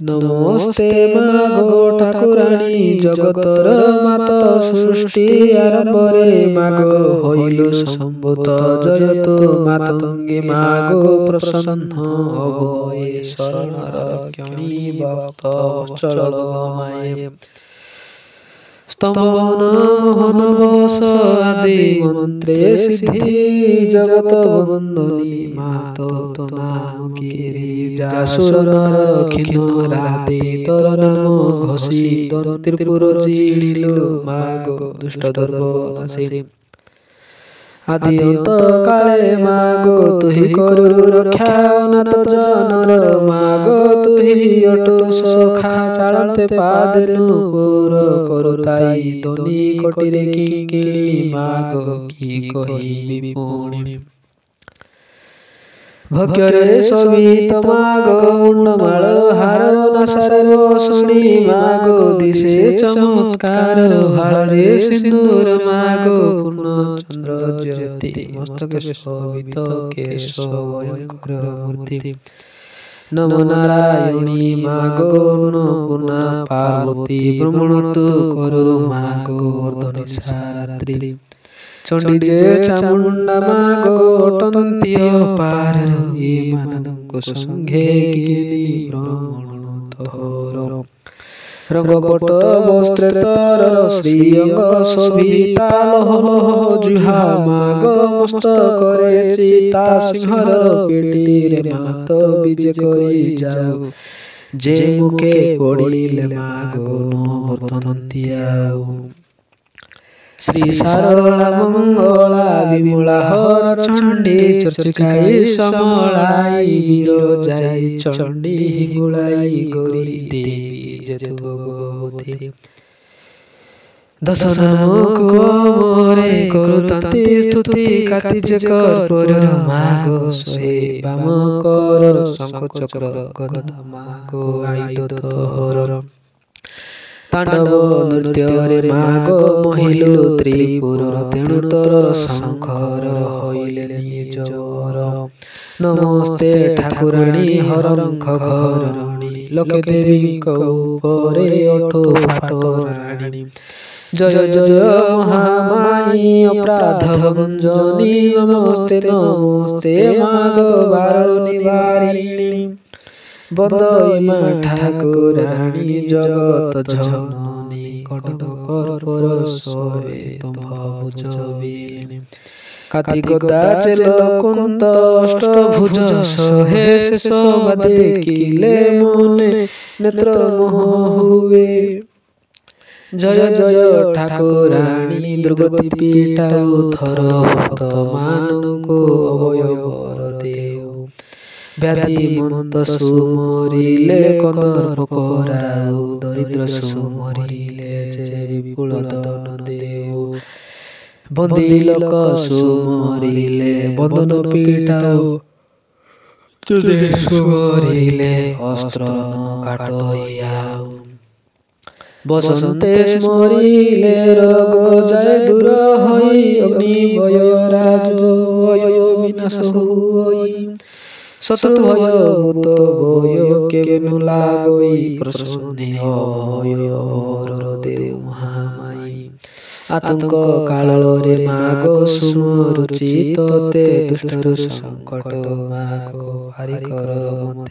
नमस्ते मागो ठाकुराणी जगतर मात सृष्टि आरंभरे मागो हईलु सम्भूत जयतु मातंगी मागो प्रसन्न अभये शरणर क्षणी भक्त वत्सल गमाये स्तंभन मोहन बस आदि मंत्रे सिद्धि जगत वंदनी मात तो नाम गिरी जासुर नर खिन्न राधे तर नाम घसी त्रिपुर जीणिलु मागो दुष्ट दर्भ नासे आदि अंत काले मागो तुहि करु रक्षा अनाथ जनर मागो तुहि अटु सखा चालते पादेनु पुर करुताई धनी कटिरे किंकिणी मागो की कहिबि पुणी भक्यरे सवित मागो उन्नमाल हार नासारे बसुणी मागो दिशे चमत्कार हारे सिंदूर मागो पूर्ण चंद्र ज्योति मस्तक शोभित केश भयंकर मूर्ति नमो नारायणी मागो पूर्णा पार्वती ब्रह्मणतु करु मागो अर्धनिशा रात्रि चंडी जे चामुंडा मागो अटंत्य पार माननको संघे गिनी ब्रह्मण तोहर रंगपट वस्त्र तर श्रीअंग शोभिता लह लह जुहा माग मस्त करे चिता सिंहर पेटी रे मात विजय करी जाऊ जे मुखे पड़िले मागो न वर्तन्तियाऊ श्री शारदा मंगला विमला हर चंडी चर्चिकाई समलाई विरोजाई चंडी हिंगुलाई गौरी देवी जतु भगवती दश नामक मोरे करुतांति स्तुति कातिज कर पर मागो सोहे बाम कर शंख चक्र गदा मागो आयुध तोहर तांडव नृत्य रे मागो महिलु त्रिपुर तेणु तर शंकर हईले निजर नमस्ते ठाकुराणी हरंख घरणी लोके देवी कौपरे अठो फाटो राणी जय जय महामाई अपराध भंजनी नमस्ते नमस्ते मागो बारो निवारिणी बंदई मा ठाकुराणी जगत जननी कटक कर सोहे तुम भुज बिलिनी कार्तिक चेल कुंत अष्टभुज सोहे शेष देखिले मने नेत्र मोह हुए जय जय ठाकुराणी दुर्गति पीठाऊ थर भक्त माननको अभय देव व्याधि मंत सुमरिले कंदर्प कराऊ दरिद्र सुमरिले जे विपुल धन देऊ बंदी लोक सुमरिले बंधन पीठाऊ तुदे सुमरिले अस्त्र न काटयाऊ बसंते स्मरिले रोग जाय दूर हई अग्नि भय राज भय विनाश होई शत्रु भय भूत भय केनु लागई प्रसन्ने अभय देव महामाई आतंक काल रे मागो सुमरुचि तोते दुष्टरु संकट मागो हरि कर मते।